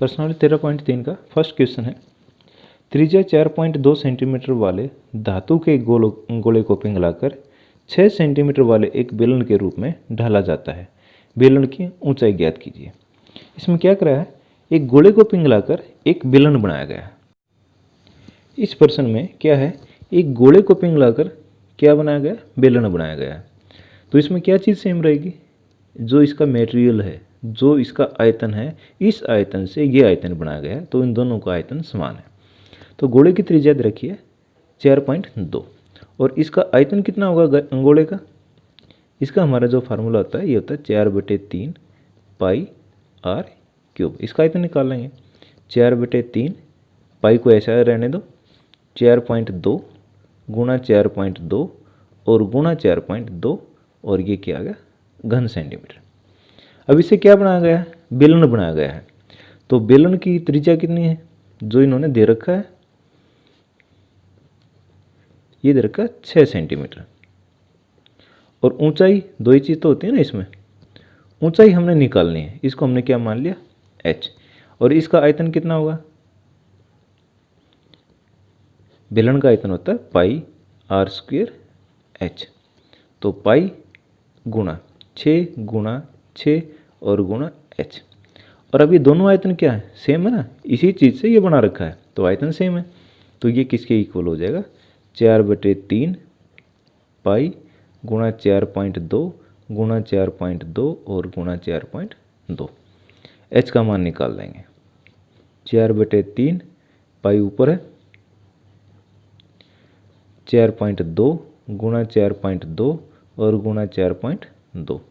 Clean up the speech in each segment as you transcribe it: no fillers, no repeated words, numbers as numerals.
प्रश्नावली 13.3 का first question है, त्रिज्या 4.2 सेंटीमीटर वाले धातु के गोले को पिघलाकर 6 सेंटीमीटर वाले एक बेलन के रूप में ढाला जाता है। बेलन की ऊंचाई ज्ञात कीजिए। इसमें क्या करा है, एक गोले को पिघलाकर एक बेलन बनाया गया है। इस प्रश्न में क्या है, एक गोले को पिघलाकर क्या बनाया गया, बेलन बनाया गया है। तो इसमें क्या चीज़ सेम रहेगी, जो इसका मटेरियल है, जो इसका आयतन है, इस आयतन से ये आयतन बनाया गया है, तो इन दोनों का आयतन समान है। तो गोले की त्रिज्या रखिए 4.2 और इसका आयतन कितना होगा गोले का। इसका हमारा जो फार्मूला होता है ये होता है 4/3 पाई r क्यूब। इसका आयतन निकाल लेंगे 4/3 पाई को ऐसा रहने दो 4.2 गुणा 4.2 और गुणा 4.2 और ये क्या आ गया घन सेंटीमीटर। अब इसे क्या बनाया गया है, बेलन बनाया गया है। तो बेलन की त्रिज्या कितनी है, जो इन्होंने दे रखा है, ये दे रखा है 6 सेंटीमीटर। और ऊंचाई दो ही चीज़ तो होती है ना, इसमें ऊंचाई हमने निकालनी है, इसको हमने क्या मान लिया h। और इसका आयतन कितना होगा, बेलन का आयतन होता है पाई r² h। तो पाई गुणा 6 गुणा 6 और गुणा h। और अब ये दोनों आयतन क्या है, सेम है ना, इसी चीज़ से ये बना रखा है, तो आयतन सेम है। तो ये किसके इक्वल हो जाएगा, 4/3 पाई गुणा 4.2 गुणा 4.2 और गुणा 4.2। h का मान निकाल देंगे, 4/3 पाई ऊपर है 4.2 गुणा 4.2 और गुणा 4.2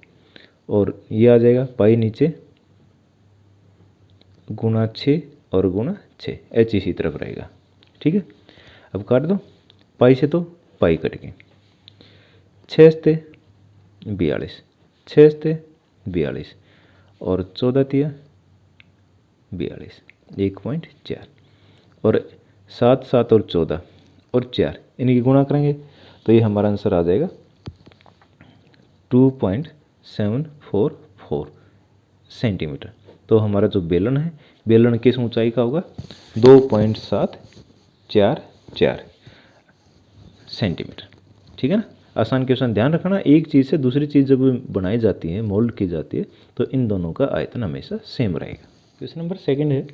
और ये आ जाएगा पाई नीचे गुणा 6 और गुणा 6, h इसी तरफ रहेगा। ठीक है, अब काट दो, पाई से तो पाई कट गई, 6 से 42, 6 से 42 और 14 तिया 42, 1.4 और 7 7 और 14 और 4 इनकी गुणा करेंगे तो ये हमारा आंसर आ जाएगा 2.744 सेंटीमीटर। तो हमारा जो बेलन है, बेलन किस ऊंचाई का होगा, 2.744 सेंटीमीटर। ठीक है ना, आसान क्वेश्चन। ध्यान रखना, एक चीज़ से दूसरी चीज़ जब बनाई जाती है, मोल्ड की जाती है, तो इन दोनों का आयतन हमेशा सेम रहेगा। क्वेश्चन नंबर 2 है,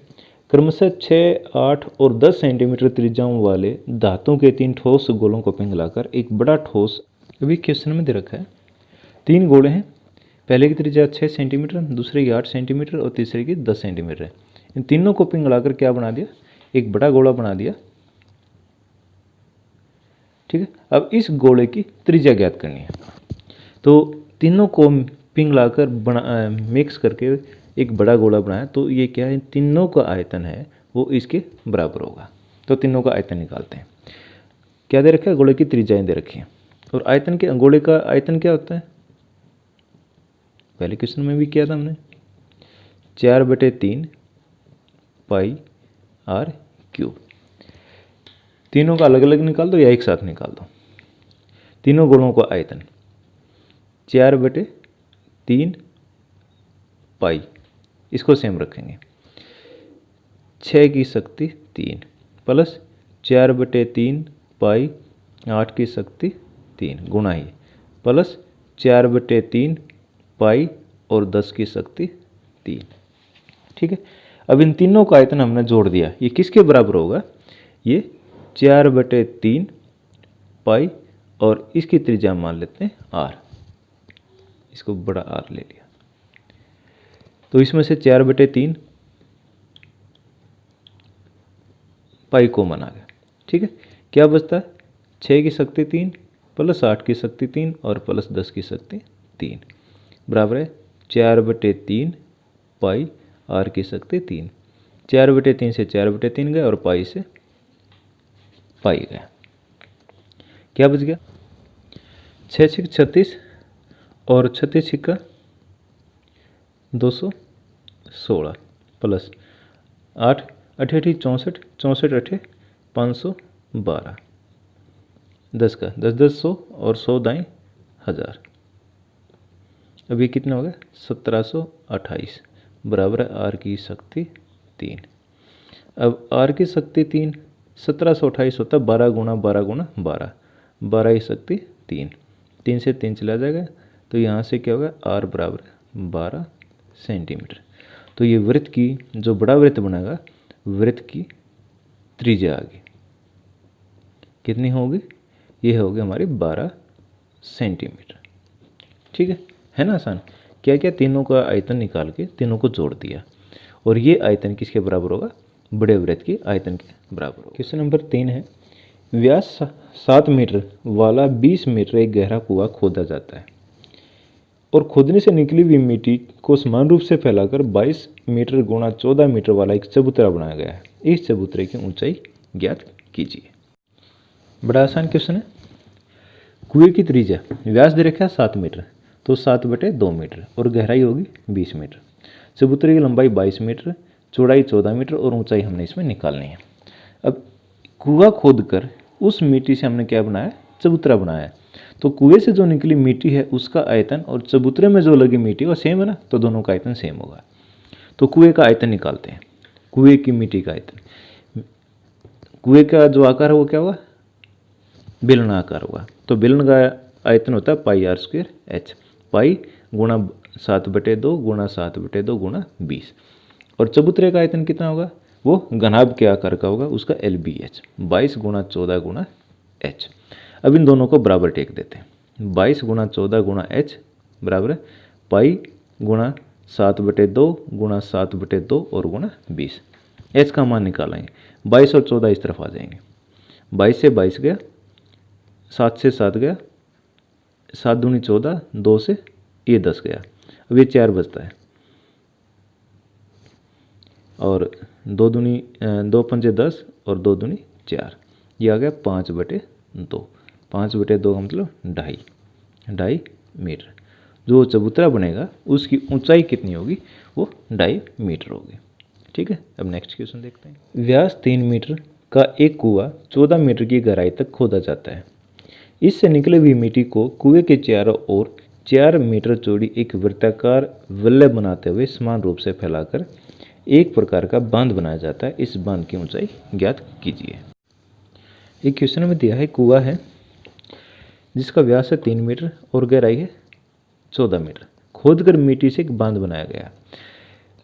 क्रमशः 6, 8 और 10 सेंटीमीटर त्रिज्याओं वाले धातु के 3 ठोस गोलों को पिघलाकर एक बड़ा ठोस, अभी क्वेश्चन में दे रखा है 3 गोले हैं, पहले की त्रिज्या 6 सेंटीमीटर, दूसरे की 8 सेंटीमीटर और तीसरे की 10 सेंटीमीटर है। इन तीनों को पिघलाकर क्या बना दिया, एक बड़ा गोला बना दिया। ठीक है, अब इस गोले की त्रिज्या ज्ञात करनी है। तो तीनों को पिघलाकर मिक्स करके एक बड़ा गोला बनाया, तो ये क्या है, तीनों का आयतन है वो इसके बराबर होगा। तो तीनों का आयतन निकालते हैं। क्या दे रखा है, गोले की त्रिज्याएं दे रखी हैं और आयतन के, गोले का आयतन क्या होता है, पहले क्वेश्चन में भी किया था हमने, 4/3 पाई r क्यूब। तीनों का अलग अलग निकाल दो या एक साथ निकाल दो। तीनों गोलों का आयतन 4/3 पाई, इसको सेम रखेंगे, 6 की शक्ति 3 प्लस 4/3 पाई 8 की शक्ति 3 गुणा ही प्लस 4/3 पाई और 10 की शक्ति 3। ठीक है, अब इन तीनों का आयतन हमने जोड़ दिया, ये किसके बराबर होगा, ये 4/3 पाई और इसकी त्रिज्या मान लेते हैं r, इसको बड़ा r ले लिया। तो इसमें से 4/3 पाई कॉमन आ गया। ठीक है, क्या बचता है, 6 की शक्ति 3 प्लस 8 की शक्ति 3 और प्लस 10 की शक्ति 3 बराबर है 4/3 पाई r की शक्ति 3। 4/3 से 4/3 गया और पाई से पाई गया, क्या बच गया, 6 6 36 और 36 6 216 प्लस 8 8 8 64 64 8 512, 10 का 10 10 100 और 100 दाएँ 1000। अब ये कितना होगा, 1728 बराबर है r की शक्ति 3। अब r की शक्ति 3, 1728 होता है 12 गुणा 12 गुणा 12, 12 की शक्ति 3, 3 से 3 चला जाएगा, तो यहाँ से क्या होगा r बराबर 12 सेंटीमीटर। तो ये वृत्त की जो बड़ा वृत्त बनेगा, वृत्त की त्रिज्या आ गई, कितनी होगी, ये होगी हमारी 12 सेंटीमीटर। ठीक है ना आसान। क्या क्या, तीनों का आयतन निकाल के तीनों को जोड़ दिया, और ये आयतन किसके बराबर होगा, बड़े वृत्त के आयतन के बराबर होगा। क्वेश्चन नंबर 3 है, व्यास 7 मीटर वाला 20 मीटर एक गहरा कुआं खोदा जाता है और खोदने से निकली हुई मिट्टी को समान रूप से फैलाकर 22 मीटर गुणा 14 मीटर वाला एक चबूतरा बनाया गया है। इस चबूतरे की ऊंचाई ज्ञात कीजिए। बड़ा आसान क्वेश्चन है। कुएं की त्रिज्या, व्यास दे रखा है 7 मीटर, तो 7/2 मीटर और गहराई होगी 20 मीटर। चबूतरे की लंबाई 22 मीटर, चौड़ाई 14 मीटर और ऊंचाई हमने इसमें निकालनी है। अब कुआं खोदकर उस मिट्टी से हमने क्या बनाया, चबूतरा बनाया है। तो कुएं से जो निकली मिट्टी है उसका आयतन और चबूतरे में जो लगी मिट्टी वो सेम है ना, तो दोनों का आयतन सेम होगा। तो कुएं का आयतन निकालते हैं, कुएं की मिट्टी का आयतन। कुएं का जो आकार है वो क्या होगा, बेलनाकार होगा। तो बेलन का आयतन होता है पाई r² h, पाई गुणा 7/2 गुणा 7/2 गुणा 20। और चबूतरे का आयतन कितना होगा, वो घनाभ के आकार का होगा, उसका LBH 22 गुणा 14 गुणा h। अब इन दोनों को बराबर टेक देते हैं, 22 गुणा 14 गुणा h बराबर है पाई गुणा 7/2 गुणा 7/2 और गुणा 20। h का मान निकालेंगे, 22 और 14 इस तरफ आ जाएंगे, 22 से 22 गया, 7 से 7 गया, 7 दूनी 14, 2 से ये 10 गया, अब ये 4 बचता है, और 2 पंजे 10 और 2 दूनी 4, ये आ गया 5/2। 5/2 का मतलब 2.5 मीटर। जो चबूतरा बनेगा उसकी ऊंचाई कितनी होगी, वो 2.5 मीटर होगी। ठीक है, अब नेक्स्ट क्वेश्चन देखते हैं। व्यास 3 मीटर का एक कुआं 14 मीटर की गहराई तक खोदा जाता है। इससे निकली हुई मिट्टी को कुएं के चारों ओर 4 मीटर चौड़ी एक वृत्ताकार वलय बनाते हुए समान रूप से फैलाकर एक प्रकार का बांध बनाया जाता है। इस बांध की ऊंचाई ज्ञात कीजिए। एक क्वेश्चन में दिया है, कुआं है जिसका व्यास है 3 मीटर और गहराई है 14 मीटर, खोदकर मिट्टी से एक बांध बनाया गया।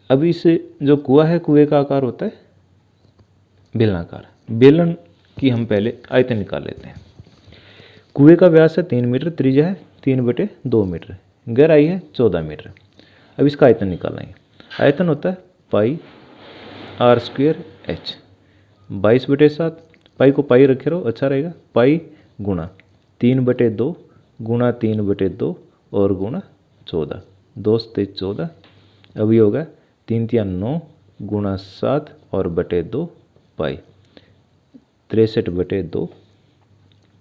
अब इस जो कुआं है, कुएं का आकार होता है बेलनाकार। बेलन की हम पहले आयतन निकाल लेते हैं। कुएं का व्यास है 3 मीटर, त्रिज्या है 3/2 मीटर, गहराई है 14 मीटर। अब इसका आयतन निकालेंगे। आयतन होता है पाई r² h, 22/7, पाई को पाई रखे रहो अच्छा रहेगा, पाई गुणा 3/2 गुणा 3/2 और गुणा 14, 2 से 14, अब ये होगा 3 × 9 गुणा 7 और बटे 2 पाई, 63/2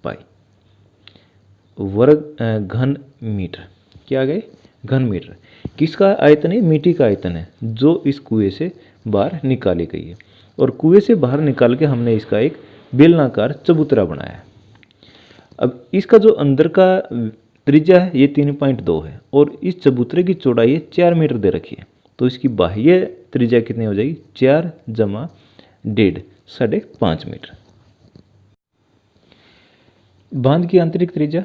पाई वर्ग घन मीटर। क्या आ गए, घन मीटर। किसका आयतन है, मिट्टी का आयतन है जो इस कुएं से बाहर निकाली गई है, और कुएं से बाहर निकाल के हमने इसका एक बेलनाकार चबूतरा बनाया है। अब इसका जो अंदर का त्रिज्या है ये 3.2 है, और इस चबूतरे की चौड़ाई है 4 मीटर दे रखी है, तो इसकी बाह्य त्रिज्या कितनी हो जाएगी, 4 जमा 1.5 5.5 मीटर। बांध की आंतरिक त्रिज्या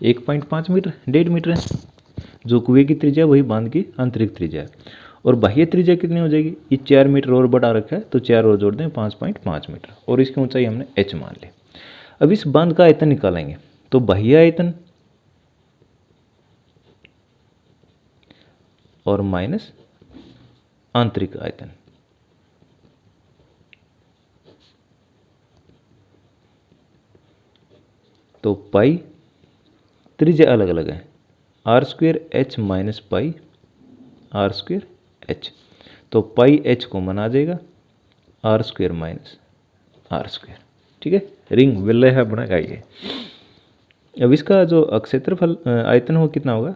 1.5 मीटर 1.5 मीटर है, जो कुएं की त्रिज्या वही बांध की आंतरिक त्रिज्या है। और बाह्य त्रिज्या कितनी हो जाएगी, ये 4 मीटर और बढ़ा रखा है, तो 4 और जोड़ दें 5.5 मीटर, और इसकी ऊंचाई हमने h मान ली। अब इस बांध का आयतन निकालेंगे, तो बाह्य आयतन और माइनस आंतरिक आयतन, तो पाई त्रिज्या अलग अलग है, r² h minus pi r² h, तो पाई h को मना जाएगा, r² माइनस r²। ठीक है, रिंग विलय है बनेगा ये। अब इसका जो क्षेत्रफल आयतन हो कितना होगा,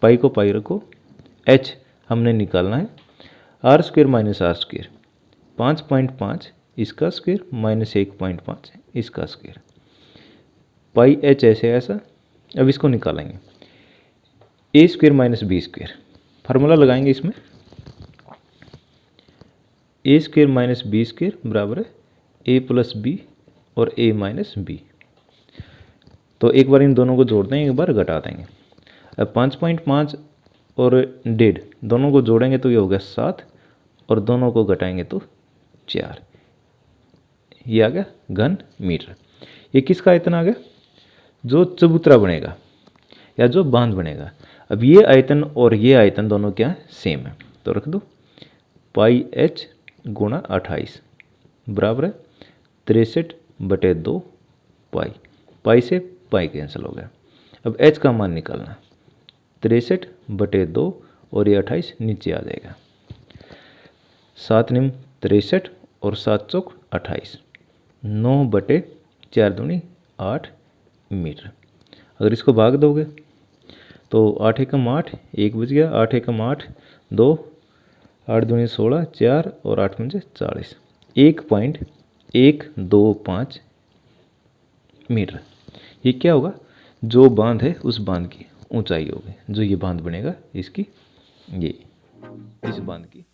पाई को पाई रखो, h हमने निकालना है, r² माइनस r², 5.5 इसका स्क्वायर माइनस 1.5 इसका स्क्वायर, पाई h ऐसे ऐसा। अब इसको निकालेंगे, a² माइनस b², फार्मूला लगाएंगे इसमें, ए स्क्र माइनस बी स्क्र बराबर है ए प्लस बी और ए माइनस बी। तो एक बार इन दोनों को जोड़ देंगे, एक बार घटा देंगे। अब 5.5 और 1.5 दोनों को जोड़ेंगे तो ये हो गया 7 और दोनों को घटाएंगे तो 4। ये आ गया घन मीटर। ये किसका आयतन आ गया? जो चबूतरा बनेगा या जो बांध बनेगा। अब ये आयतन और ये आयतन दोनों क्या है? सेम है। तो रख दो पाई एच गुणा 28 बराबर है 63/2 पाई। पाई से पाई कैंसिल हो गया। अब एच का मान निकालना, 63/2 और ये 28 नीचे आ जाएगा। 7 निम 63 और 7 चौक 28, 9/4 दूनी 8 मीटर। अगर इसको भाग दोगे तो 8 एकम 8, 1 बच गया, 8 एकम 8 2, 8 दूनी 16, 4 और 8 पंजे 40, 1.125 मीटर। ये क्या होगा? जो बांध है उस बांध की ऊंचाई होगी। जो ये बांध बनेगा इसकी, ये इस बांध की